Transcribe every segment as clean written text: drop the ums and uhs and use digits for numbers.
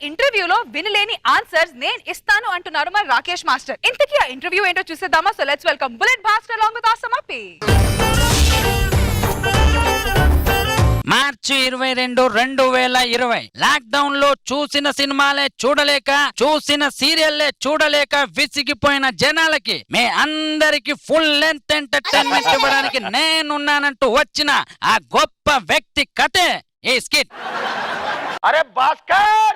ఇంటర్వ్యూలో వినలేని ఆన్సర్స్ నేను ఇస్తాను అంటున్నారు మరి రాకేష్ మాస్టర్. ఇంతకీ ఆ ఇంటర్వ్యూ ఏంటో చూసేద్దామా? So let's welcome bullet Bhaskar along with Asam Appi. March 22, 2020 lockdown లో చూసిన సినిమాలే చూడలేక, చూసిన సీరియల్లే చూడలేక విసిగిపోయిన జనాలకి మీ అందరికి ఫుల్ లెంత్ ఎంటర్టైన్మెంట్ ఇవ్వడానికి నేనున్నానంటూ వచ్చిన ఆ గొప్ప వ్యక్తి కథే ఈ స్కిట్. అరే భాస్కర్,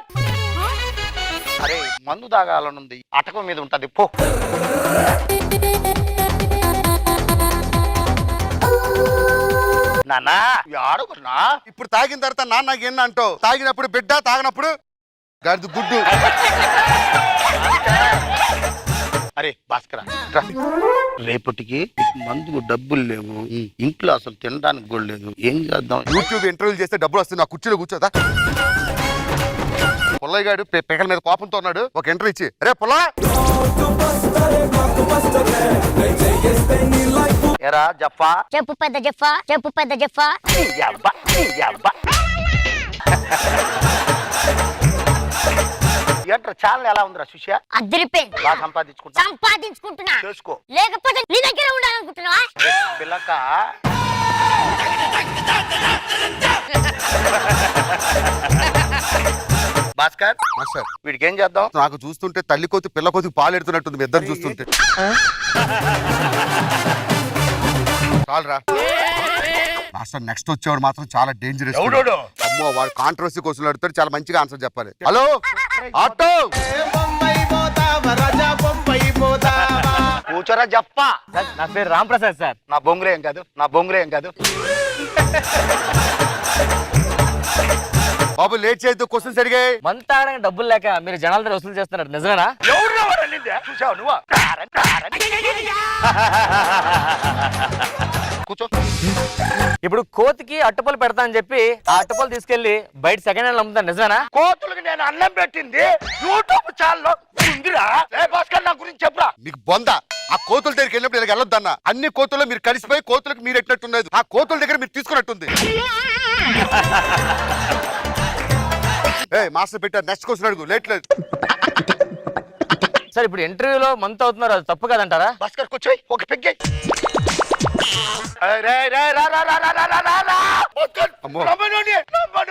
అరే మందు తాగాలనుంది, అటకం మీద ఉంటది పో. నానా ఆడుకున్నా. ఇప్పుడు తాగిన తర్వాత నాన్న ఎన్న అంటావు? తాగినప్పుడు బిడ్డ, తాగినప్పుడు గడిది గుడ్డు. అరే భాస్కర్, రేపటికి మందుకు డబ్బులు లేవు, ఇంట్లో అసలు తినడానికి కూడా లేదు, ఏం చేద్దాం? యూట్యూబ్ ఇంటర్వ్యూ చేస్తే డబ్బులు వస్తుంది, నా కుర్చీలో కూర్చోదా? పుల్లయ్య గారు పెకల మీద కోపంతో ఉన్నాడు, ఒక ఇంటర్వ్యూ ఇచ్చి అరే పుల్ల ఎరా జఫా, చెప్పు పెద్ద జఫా, చెప్పు పెద్ద జఫా. ఏంట్రా ఛానల్ ఎలా ఉందిరా సుషా? అద్దరిపోయింది. బాగా సంపాదించుకుంటున్నా, చేసుకో. లేకపోతే నీ దగ్గర ఉండాలనుకుంటున్నావా? పిల్లక భాస్కర్ మాస్టర్, వీడికి ఏం చేద్దాం? నాకు చూస్తుంటే తల్లి కోతి పిల్ల కోతి పాలు ఎడుతున్నట్టుంది మీ ఇద్దరు చూస్తుంటే. చాలరా మాస్టర్, నెక్స్ట్ వచ్చేవాడు మాత్రం చాలా డేంజరస్. అమ్మో, వాడు కాంట్రవర్సీ క్వశ్చన్ అడుగుతాడు, చాలా మంచిగా ఆన్సర్ చెప్పాలి. హలో ఆటో, కూర్చోరా జప్పా. నా పేరు రామ్ ప్రసాద్ సార్. నా బొంగులే ఏం కాదు, నా బొంగులే ఏం కాదు. బాబు లేట్ చేయొద్దు, క్వశ్చన్స్ అడిగాయి. మంత తాగడానికి డబ్బులు లేక మీరు జనాల దగ్గర వసూలు చేస్తున్నారు, నిజమేనా? చూసావు నువ్వు? కూర్చో. ఇప్పుడు కోతికి అట్టుపలు పెడతా అని చెప్పి ఆ అట్టుపలు తీసుకెళ్లి బయట సెకండ్ హ్యాండ్ అమ్ముతాను, నిజమేనా? కోతులకు నేను అన్నం పెట్టింది యూట్యూబ్ ఛానల్లో ఉందిరా. ఏ భాస్కర్, నా గురించి చెప్పురా. మీకు బొంద. ఆ కోతుల దగ్గరికి వెళ్ళినప్పుడు ఇలా వెళ్ళొద్దన్న. అన్ని కోతుల్లో మీరు కలిసిపోయి కోతులకు మీరు ఎట్టినట్టున్నది, ఆ కోతుల దగ్గర మీరు తీసుకున్నట్టుంది. ఏ మాస్టర్ పెట్టారు, నెక్స్ట్ క్వశ్చన్ అడుగు, లేట్ లేదు. సార్ ఇప్పుడు ఇంటర్వ్యూలో మంత్ అవుతున్నారు, అది తప్పు కదంటారా? భాస్కర్ కూర్చోయి, ఒక పెగ్గే.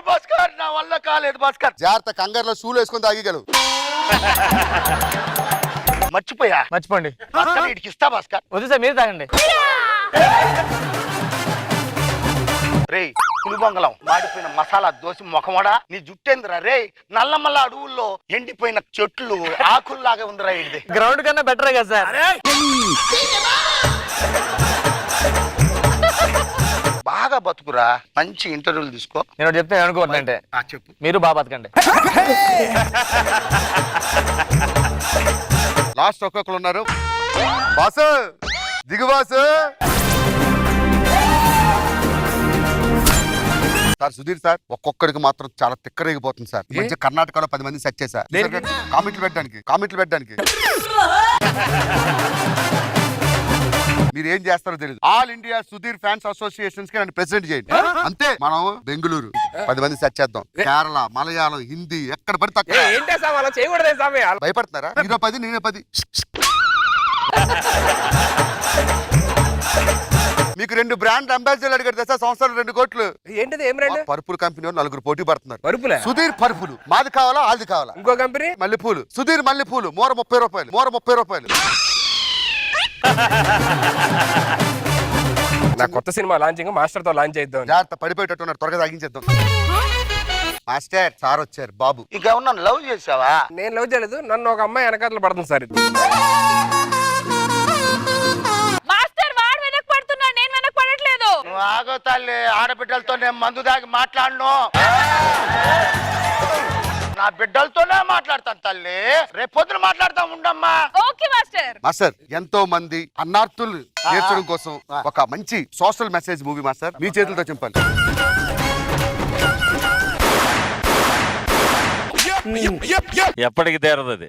భాస్కర్ నా వల్ల కాలేదు భాస్కర్. జాగ్రత్త, కంగారులో షూలు వేసుకొని తాగిగలవు. మర్చిపోండి. భాస్కర్ వీడికి ఇస్తా భాస్కర్. వద్దు సార్, మీరు తాగండి. రే పులిబొంగలం, మాడిపోయిన మసాలా దోశ మొఖమడా, నీ జుట్టేందిరా రే? నల్లమల్ల అడవుల్లో ఎండిపోయిన చెట్లు ఆకుల్లాగా ఉందిరా ఇది. గ్రౌండ్ కన్నా బెటరే కదా సార్. బాగా బతుకురా, మంచి ఇంటర్వ్యూలు తీసుకో. నేను చెప్తే అనుకోవద్దంటే చెప్పు. మీరు బాగా బతకండి. లాస్ట్ ఒక్కొక్కరు ఉన్నారు. బాసు దిగు బాసు. సార్ సుధీర్ సార్, ఒక్కొక్కడికి మాత్రం చాలా తిక్కరేగిపోతుంది సార్. ఈ మధ్య కర్ణాటకలో 10 మంది సెట్ చేశారు కామెంట్లు పెట్టడానికి. మీరు ఏం చేస్తారో తెలియదు. All India Sudheer fans associations కి నన్ను ప్రెసిడెంట్ చేయండి, అంతే. మనం బెంగళూరు 10 మంది సెట్ చేద్దాం, కేరళ, మలయాళం, హిందీ, ఎక్కడ పడితే అక్కడ. భయపడుతున్నారా? మీరు 10 నేనే 10. మీకు 2 బ్రాండ్ అంబాసిడర్లు అడిగారు తెలుసా, సంవత్సరం 2 కోట్లు. ఏంటిది? ఏం రండి? పరుపులు కంపెనీ వాళ్ళు 4 పోటీ పడుతున్నారు. పరుపులే? సుధీర్ పరుపులు. మాది కావాలా ఆది కావాలా? ఇంకో కంపెనీ మల్లెపూలు. సుధీర్ మల్లెపూలు, మోర 30 రూపాయలు. మోర 30 రూపాయలు. నా కొత్త సినిమా లాంచింగ్ మాస్టర్ తో లాంచ్ చేద్దాం. జాగ్రత్త, పడిపోయేటట్టున్నారు, త్వరగా తగ్గించేద్దాం. మాస్టర్ సార్ వచ్చారు బాబు. ఇంకా ఉన్నా లవ్ చేసావా? నేను లవ్ చేయలేదు, నన్ను ఒక అమ్మాయి వెనకాతలు పడుతుంది సార్. మాస్టర్ వాడు వెనక పడుతున్నాడు, నేను వెనక పడట్లేదు. నువ్వు ఆగో తల్లి, ఆడబిడ్డలతో నేను మందు దాగి మాట్లాడను. నా బిడ్డలతోనే మాట్లాడతాను తల్లి, రేపు పొద్దున మాట్లాడతాం, ఉండమ్మా. Okay master. మాస్టర్, ఎంతో మంది అన్నార్థులు తీర్చడం కోసం ఒక మంచి సోషల్ మెసేజ్ మూవీ మాస్టర్, మీ చేతులతో చెప్పాలి. ఎప్పటికి తీరదు అది.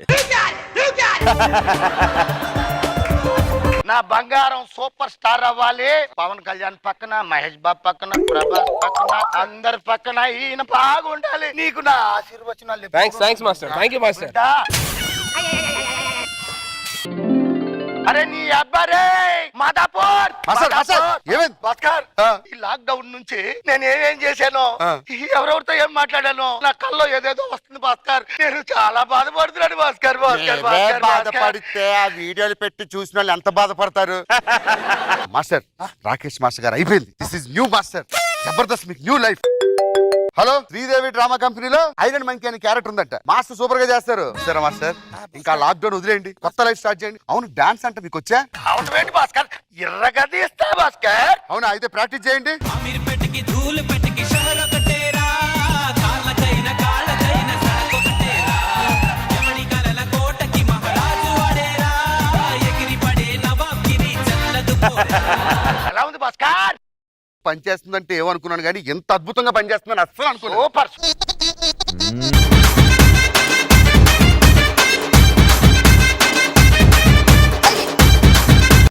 నా బంగారం సూపర్ స్టార్ అవ్వాలి. పవన్ కళ్యాణ్ పక్కన, మహేష్ బాబు పక్కన, ప్రభాస్ పక్కన, అందరి పక్కన ఈయన బాగుండాలి. నీకు నా ఆశీర్వచనాలు. Thanks master. Thank you master. బిడ్డా. అరే నీ అబ్బారే మాదాపూర్. ఏమైంది భాస్కర్, ఈ లాక్ డౌన్ నుంచి నేను ఏమేం చేశాను, ఎవరెవరితో ఏం మాట్లాడాను, నా కల్లో ఏదేదో వస్తుంది భాస్కర్. నేను చాలా బాధపడుతున్నాను భాస్కర్. బాధపడితే ఆ వీడియోలు పెట్టి చూసిన వాళ్ళు ఎంత బాధపడతారు. మాస్టర్, రాకేష్ మాస్టర్ గారు అయిపోయింది. This is new master. Jabardasth, మీకు new life. Hello, Sridevi drama కంపెనీలో ఐరన్ మంకీ అనే క్యారెక్టర్ ఉందంట. మాస్టర్ సూపర్ గా చేస్తారు. సరే మాస్టర్, ఇంకా లాక్ డౌన్ వదిలేయండి, కొత్త లైఫ్ స్టార్ట్ చేయండి. అవును, డాన్స్ అంటే మీకు వచ్చా? అవును భాస్కర్, ఎర్రగా తీస్తా భాస్కర్. అవునా, అయితే ప్రాక్టీస్ చేయండి. ఎలా ఉంది భాస్కర్? పనిచేస్తుందంటే ఏమనుకున్నాను కానీ ఎంత అద్భుతంగా పనిచేస్తుందని అస్సలు అనుకోలేదు. సూపర్.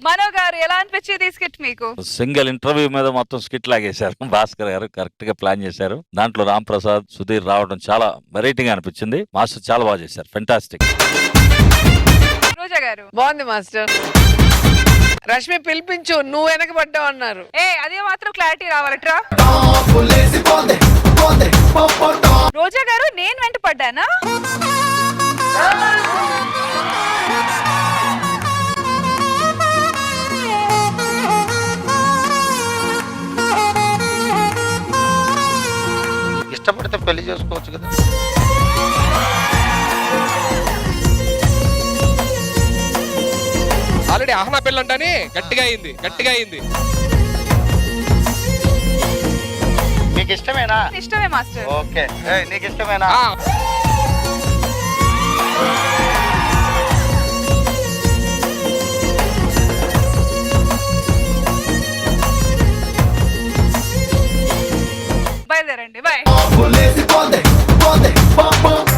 మనో గారు ఎలా అనిపించేది ఈ స్కిట్ మీకు? సింగిల్ ఇంటర్వ్యూ మీద మొత్తం స్కిట్ లాగేశారు. భాస్కర్ గారు కరెక్ట్ గా ప్లాన్ చేశారు. దాంట్లో రామ్ ప్రసాద్, సుధీర్ రావడం చాలా వెరైటీగా అనిపించింది. మాస్టర్ చాలా బాగా చేశారు. ఫెంటాస్టిక్. రోజా గారు బాగుంది మాస్టర్. రష్మి పిలిపించు, నువ్వు వెనక పడ్డావు అన్నారు. అదే మాత్రం క్లారిటీ రావాలట్రా. రోజా గారు నేను వెంట పడ్డానా? ఇష్టపడితే పెళ్లి చేసుకోవచ్చు కదా. ఆల్రెడీ ఆహ్నా పెళ్ళంటాని గట్టిగా అయింది. నీకు ఇష్టమేనా? ఇష్టమే మాస్టర్. ఓకే, నీకు ఇష్టమేనా? ఆ.